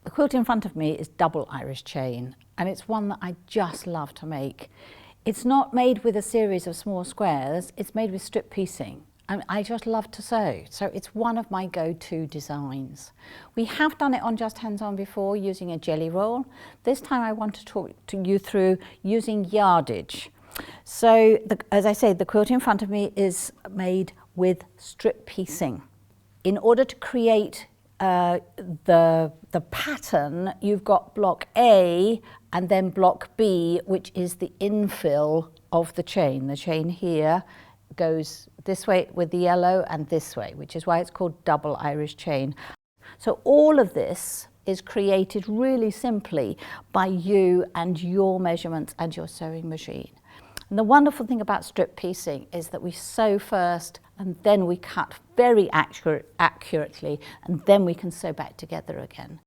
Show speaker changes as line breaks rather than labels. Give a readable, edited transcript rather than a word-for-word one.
The quilt in front of me is double Irish chain, and it's one that I just love to make. It's not made with a series of small squares, it's made with strip piecing. And I just love to sew, so it's one of my go-to designs. We have done it on Just Hands On before using a jelly roll. This time I want to talk to you through using yardage. So as I say, the quilt in front of me is made with strip piecing. In order to create the pattern, you've got block A and then block B, which is the infill of the chain. The chain here goes this way with the yellow and this way, which is why it's called double Irish chain. So all of this is created really simply by you and your measurements and your sewing machine. And the wonderful thing about strip piecing is that we sew first and then we cut very accurately, and then we can sew back together again.